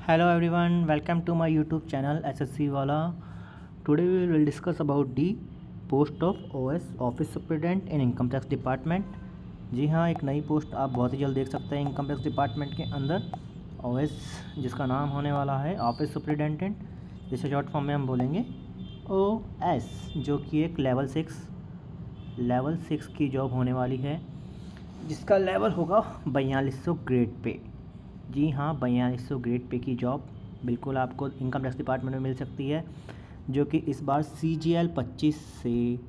Hello everyone, welcome to my YouTube channel SSC Wala. Today we will discuss about the post of OS office superintendent in income tax department. जी हाँ, एक नई post आप बहुत ही जल्द देख सकते हैं इनकम टैक्स डिपार्टमेंट के अंदर OS, जिसका नाम होने वाला है ऑफिस सुपरिटेंडेंट, जिसे शॉर्ट फॉर्म में हम बोलेंगे OS, जो कि एक लेवल 6 की जॉब होने वाली है, जिसका लेवल होगा 4200 ग्रेड पे। जी हाँ, 4200 ग्रेड पे की जॉब बिल्कुल आपको इनकम टैक्स डिपार्टमेंट में मिल सकती है, जो कि इस बार CGL 25 से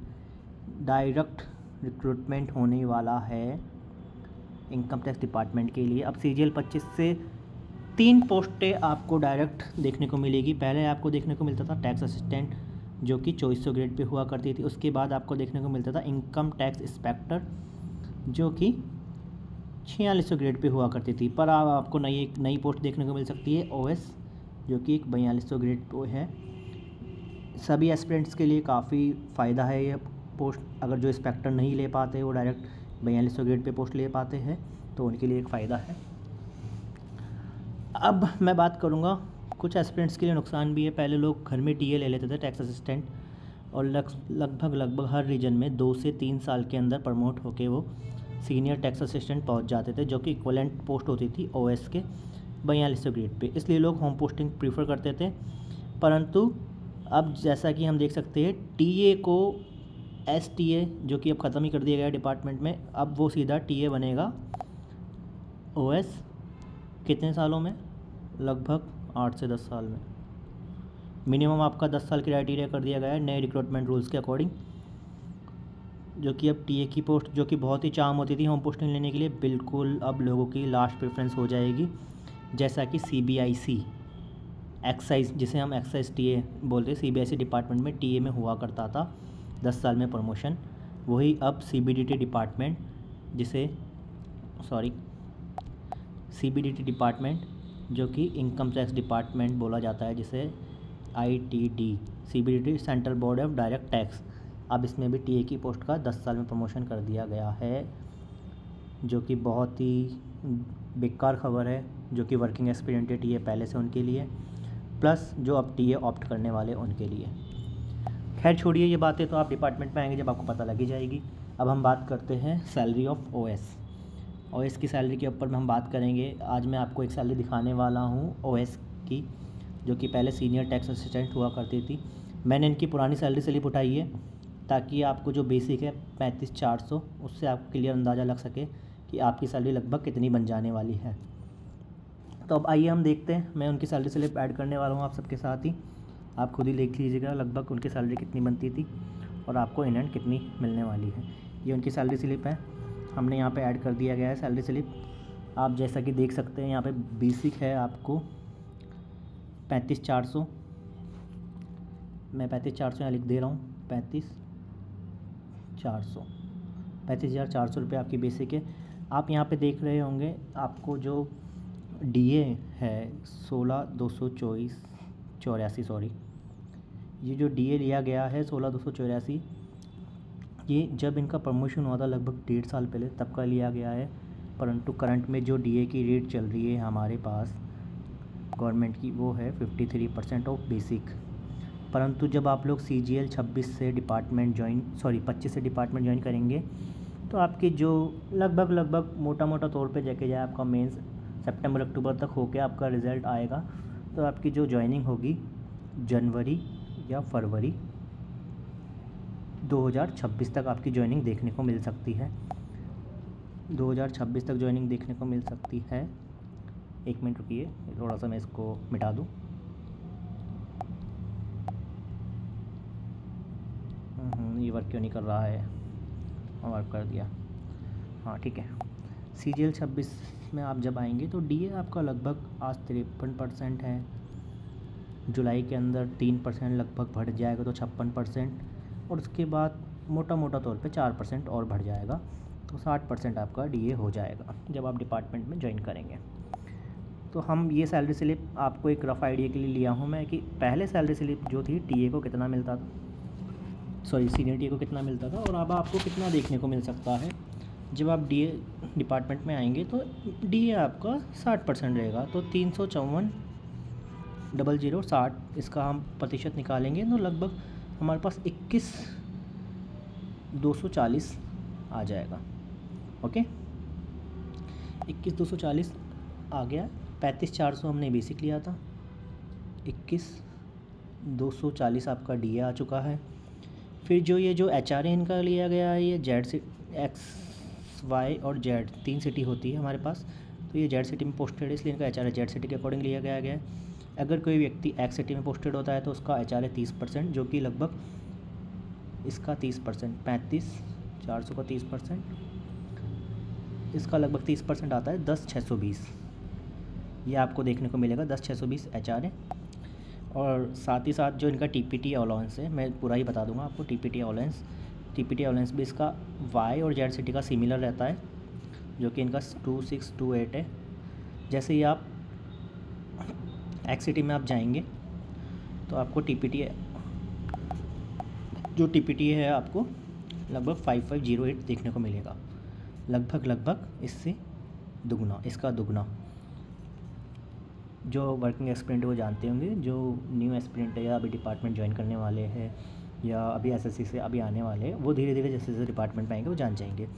डायरेक्ट रिक्रूटमेंट होने वाला है इनकम टैक्स डिपार्टमेंट के लिए। अब CGL 25 से 3 पोस्टें आपको डायरेक्ट देखने को मिलेगी। पहले आपको देखने को मिलता था टैक्स असिस्टेंट, जो कि 2400 ग्रेड पे हुआ करती थी। उसके बाद आपको देखने को मिलता था इनकम टैक्स इंस्पेक्टर, जो कि 4600 ग्रेड पे हुआ करती थी। पर अब आपको नई पोस्ट देखने को मिल सकती है OS, जो कि एक 4200 ग्रेड पे है। सभी एस्पिरेंट्स के लिए काफ़ी फ़ायदा है यह पोस्ट। अगर जो इंस्पेक्टर नहीं ले पाते वो डायरेक्ट 4200 ग्रेड पे पोस्ट ले पाते हैं, तो उनके लिए एक फ़ायदा है। अब मैं बात करूँगा, कुछ एस्पिरेंट्स के लिए नुकसान भी है। पहले लोग घर में TA ले लेते थे टैक्स असिस्टेंट, और लगभग हर रीजन में 2 से 3 साल के अंदर प्रमोट होके वो सीनियर टैक्स असिस्टेंट पहुंच जाते थे, जो कि इक्वलेंट पोस्ट होती थी OS के 4200 ग्रेड पे। इसलिए लोग होम पोस्टिंग प्रीफर करते थे। परंतु अब जैसा कि हम देख सकते हैं, TA को STA, जो कि अब ख़त्म ही कर दिया गया डिपार्टमेंट में, अब वो सीधा TA बनेगा OS कितने सालों में? लगभग 8 से 10 साल में। मिनिमम आपका 10 साल क्राइटेरिया कर दिया गया है नए रिक्रूटमेंट रूल्स के अकॉर्डिंग, जो कि अब TA की पोस्ट, जो कि बहुत ही चाम होती थी होम पोस्टिंग लेने के लिए, बिल्कुल अब लोगों की लास्ट प्रेफरेंस हो जाएगी। जैसा कि CBIC एक्साइज, जिसे हम एक्साइज TA बोलते हैं, CBIC डिपार्टमेंट में TA में हुआ करता था 10 साल में प्रमोशन, वही अब CBDT डिपार्टमेंट, CBDT डिपार्टमेंट, जो कि इनकम टैक्स डिपार्टमेंट बोला जाता है, जिसे ITD, CBDT central board of direct tax. अब इसमें भी TA की पोस्ट का 10 साल में प्रमोशन कर दिया गया है, जो कि बहुत ही बेकार खबर है। जो कि वर्किंग एक्सपीरियंस है TA पहले से, उनके लिए, प्लस जो अब TA ऑप्ट करने वाले उनके लिए। खैर छोड़िए ये बातें, तो आप डिपार्टमेंट में आएंगे जब आपको पता लगी जाएगी। अब हम बात करते हैं सैलरी ऑफ OS की सैलरी के ऊपर हम बात करेंगे। आज मैं आपको एक सैलरी दिखाने वाला हूँ OS की, जो कि पहले सीनियर टैक्स असिस्टेंट हुआ करती थी। मैंने इनकी पुरानी सैलरी स्लिप उठाई है, ताकि आपको जो बेसिक है 35,400, उससे आपको क्लियर अंदाज़ा लग सके कि आपकी सैलरी लगभग कितनी बन जाने वाली है। तो अब आइए हम देखते हैं। मैं उनकी सैलरी स्लिप ऐड करने वाला हूँ आप सबके साथ ही, आप खुद ही देख लीजिएगा लगभग उनकी सैलरी कितनी बनती थी और आपको इन एंड कितनी मिलने वाली है। ये उनकी सैलरी स्लिप है, हमने यहाँ पे ऐड कर दिया गया है सैलरी स्लिप। आप जैसा कि देख सकते हैं, यहाँ पे बेसिक है आपको 35,400, मैं 35,400 यहाँ लिख दे रहा हूँ, 35,400 रुपये आपकी बेसिक है। आप यहाँ पे देख रहे होंगे, आपको जो DA है 16,284, ये जो DA लिया गया है 16,284, ये जब इनका प्रमोशन हुआ था लगभग 1.5 साल पहले, तब का लिया गया है। परंतु करंट में जो DA की रेट चल रही है हमारे पास गवर्नमेंट की, वो है 53% ऑफ बेसिक। परंतु जब आप लोग CGL 25 से डिपार्टमेंट 25 से डिपार्टमेंट ज्वाइन करेंगे, तो आपकी जो लगभग मोटा तौर पे जाके जाए आपका मेंस सितंबर-अक्टूबर तक होके आपका रिज़ल्ट आएगा, तो आपकी जो ज्वाइनिंग होगी जनवरी या फरवरी 2026 तक आपकी ज्वाइनिंग देखने को मिल सकती है। 2026 तक ज्वाइनिंग देखने को मिल सकती है। एक मिनट रुकिए, थोड़ा सा मैं इसको मिटा दूँ। ये वर्क क्यों नहीं कर रहा है? वर्क कर दिया, हाँ ठीक है। CGL 26 में आप जब आएंगे तो DA आपका लगभग आज 53% है, जुलाई के अंदर 3% लगभग बढ़ जाएगा तो 56%, और उसके बाद मोटा तौर पे 4% और बढ़ जाएगा, तो 60% आपका DA हो जाएगा जब आप डिपार्टमेंट में ज्वाइन करेंगे। तो हम ये सैलरी स्लिप आपको एक रफ़ आइडिया के लिए लिया हूँ मैं, कि पहले सैलरी स्लिप जो थी TA को कितना मिलता था, सीनियर TA को कितना मिलता था, और अब आपको कितना देखने को मिल सकता है। जब आप DA डिपार्टमेंट में आएंगे तो DA आपका 60% रहेगा, तो 354 60 इसका हम प्रतिशत निकालेंगे तो लगभग हमारे पास 21,240 आ जाएगा। ओके, 21,240 आ गया। 35,400 हमने बेसिक लिया था, 21,240 आपका डी आ चुका है। फिर जो ये जो एच आर ए इनका लिया गया है, ये जेड सी एक्स वाई और जेड 3 सिटी होती है हमारे पास, तो ये जेड सिटी में पोस्टेड है इसलिए इनका H R A Z city के अकॉर्डिंग लिया गया है। अगर कोई व्यक्ति एक्स सिटी में पोस्टेड होता है तो उसका एच आर ए 30%, जो कि लगभग इसका 30%, 35,400 का 30%, इसका लगभग 30% आता है 10,620। ये आपको देखने को मिलेगा 10,620 एच आर ए। और साथ ही साथ जो इनका टी पी टी अलाउंस है, मैं पूरा ही बता दूंगा आपको। टी पी टी अलाउंस भी इसका वाई और जेड सिटी का सिमिलर रहता है, जो कि इनका 2628 है। जैसे ही आप एक्स सिटी में आप जाएंगे तो आपको टी पी टी है आपको लगभग 5508 देखने को मिलेगा, लगभग इससे दुगना, इसका दुगना। जो वर्किंग एस्पिरेंट वो जानते होंगे, जो न्यू एस्पिरेंट है या अभी डिपार्टमेंट ज्वाइन करने वाले हैं या अभी एसएससी से अभी आने वाले हैं, वो धीरे धीरे जैसे जैसे डिपार्टमेंट में आएंगे वो जान जाएंगे।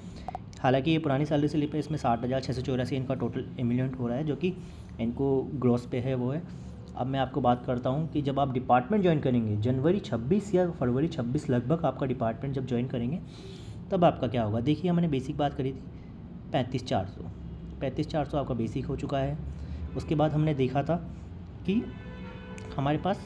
हालांकि ये पुरानी सैलरी स्लिप है, इसमें 60,684 इनका टोटल एमिलियंट हो रहा है, जो कि इनको ग्रॉस पे है वो है। अब मैं आपको बात करता हूँ कि जब आप डिपार्टमेंट ज्वाइन करेंगे जनवरी 26 या फरवरी 26 लगभग आपका डिपार्टमेंट जब ज्वाइन करेंगे तब आपका क्या होगा। देखिए हमने बेसिक बात करी थी 35,400 आपका बेसिक हो चुका है। उसके बाद हमने देखा था कि हमारे पास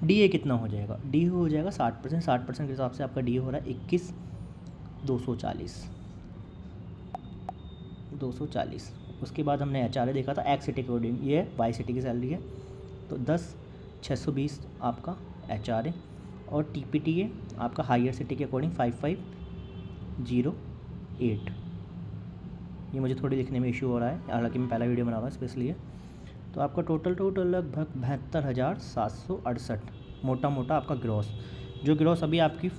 डीए कितना हो जाएगा। डी हो जाएगा 60%, 60% के हिसाब से आपका डी हो रहा है 21,240। उसके बाद हमने एच आर ए देखा था एक्स सिटी के अकॉर्डिंग, ये वाई सिटी की सैलरी है, तो 10,620 आपका एच आर ए। और टी पी टी ए आपका हायर सिटी के अकॉर्डिंग 5508। ये मुझे थोड़ी लिखने में इशू हो रहा है, हालांकि मैं पहला वीडियो बना रहा हूँ इसलिए। तो आपका टोटल लगभग 72,768 मोटा आपका ग्रॉस, जो ग्रॉस अभी आपकी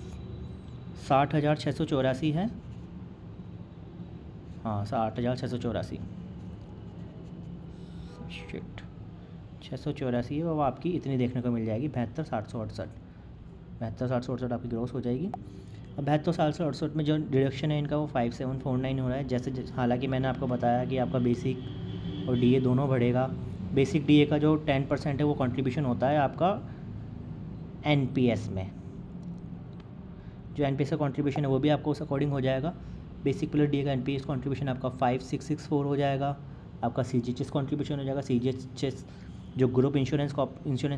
60,684 है। हाँ 60,684 684 है, वो आपकी इतनी देखने को मिल जाएगी 72,768 आपकी ग्रॉस हो जाएगी। अब 72,768 में जो डिडक्शन है इनका वो 5749 हो रहा है। जैसे हालांकि मैंने आपको बताया कि आपका बेसिक और डीए दोनों बढ़ेगा। बेसिक डीए का जो 10% है वो कंट्रीब्यूशन होता है आपका एनपीएस में, जो एनपीएस का कंट्रीब्यूशन है वो भी आपको उस अकॉर्डिंग हो जाएगा। बेसिक प्लस डीए का एनपीएस कंट्रीब्यूशन आपका 5664 हो जाएगा। आपका सीजीएचएस कंट्रीब्यूशन हो जाएगा, सीजीएचएस जो ग्रुप इंश्योरेंस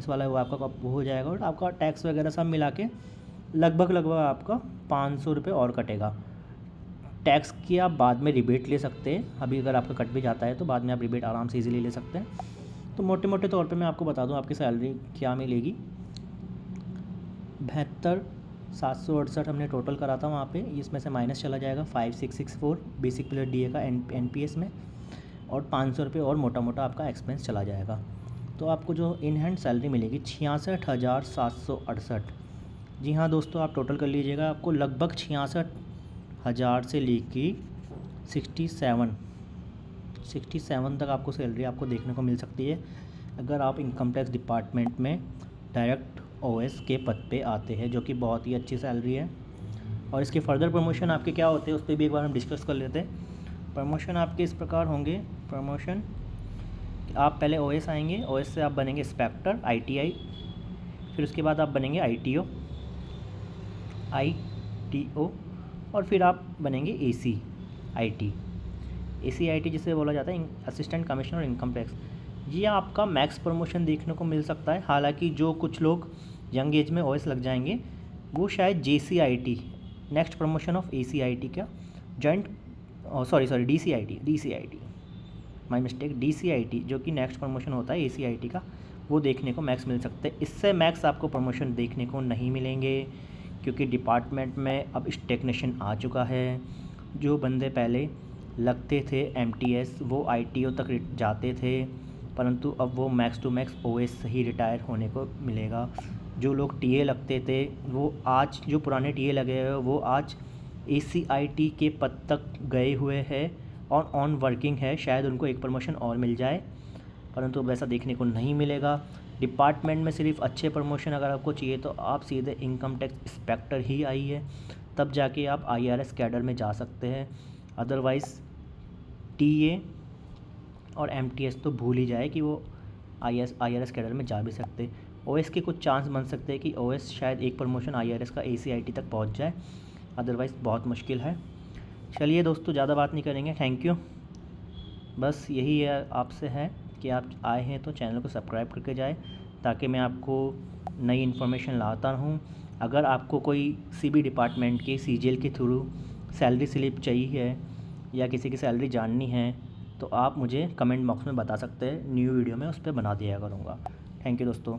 वाला है वो आपका वो हो जाएगा। और आपका टैक्स वगैरह सब मिला के लगभग आपका 500 रुपये और कटेगा। टैक्स की आप बाद में रिबेट ले सकते हैं, अभी अगर आपका कट भी जाता है तो बाद में आप रिबेट आराम से इजीली ले सकते हैं। तो मोटे तौर पे मैं आपको बता दूं आपकी सैलरी क्या मिलेगी। 72,768 हमने टोटल करा था वहाँ पे, इसमें से माइनस चला जाएगा 5664 बेसिक प्लस डीए का एनपीएस में, और 500 रुपये और मोटा आपका एक्सपेंस चला जाएगा। तो आपको जो इन हैंड सैलरी मिलेगी 66,768। जी हाँ दोस्तों, आप टोटल कर लीजिएगा, आपको लगभग 66,000 से लेके 67 तक आपको सैलरी आपको देखने को मिल सकती है अगर आप इनकम टैक्स डिपार्टमेंट में डायरेक्ट ओएस के पद पे आते हैं, जो कि बहुत ही अच्छी सैलरी है। और इसके फर्दर प्रमोशन आपके क्या होते हैं उस पर भी एक बार हम डिस्कस कर लेते हैं। प्रमोशन आपके इस प्रकार होंगे। प्रमोशन आप पहले ओएस आएंगे, ओएस से आप बनेंगे इंस्पेक्टर आईटीआई, फिर उसके बाद आप बनेंगे आईटीओ और फिर आप बनेंगे एसीआईटी जिसे बोला जाता है असिस्टेंट कमिश्नर इनकम टैक्स। ये आपका मैक्स प्रमोशन देखने को मिल सकता है। हालांकि जो कुछ लोग यंग एज में ओएस लग जाएंगे वो शायद जेसीआईटी नेक्स्ट प्रमोशन ऑफ एसीआईटी का जॉइंट डीसीआईटी माय मिस्टेक, डीसीआईटी जो कि नेक्स्ट प्रमोशन होता है एसीआईटी का, वो देखने को मैक्स मिल सकते हैं। इससे मैक्स आपको प्रमोशन देखने को नहीं मिलेंगे, क्योंकि डिपार्टमेंट में अब टेक्नीशियन आ चुका है। जो बंदे पहले लगते थे एमटीएस वो आईटीओ तक जाते थे, परंतु अब वो मैक्स टू मैक्स ओएस से ही रिटायर होने को मिलेगा। जो लोग टीए लगते थे वो आज, जो पुराने टीए लगे हुए वो आज एसीआईटी के पद तक गए हुए हैं और ऑन वर्किंग है। शायद उनको एक प्रमोशन और मिल जाए। परंतु वैसा देखने को नहीं मिलेगा। डिपार्टमेंट में सिर्फ अच्छे प्रमोशन अगर आपको चाहिए तो आप सीधे इनकम टैक्स इंस्पेक्टर ही आइए, तब जाके आप IRS कैडर में जा सकते हैं। अदरवाइज़ TA और MTS तो भूल ही जाए कि वो IRS कैडर में जा भी सकते। OS के कुछ चांस बन सकते हैं कि OS शायद एक प्रमोशन IRS का ACIT तक पहुंच जाए, अदरवाइज़ बहुत मुश्किल है। चलिए दोस्तों, ज़्यादा बात नहीं करेंगे, थैंक यू। बस यही है आपसे है कि आप आए हैं तो चैनल को सब्सक्राइब करके जाए, ताकि मैं आपको नई इन्फॉर्मेशन लाता रहूँ। अगर आपको कोई CB डिपार्टमेंट के CGL के थ्रू सैलरी स्लिप चाहिए या किसी की सैलरी जाननी है तो आप मुझे कमेंट बॉक्स में बता सकते हैं, न्यू वीडियो में उस पर बना दिया करूँगा। थैंक यू दोस्तों।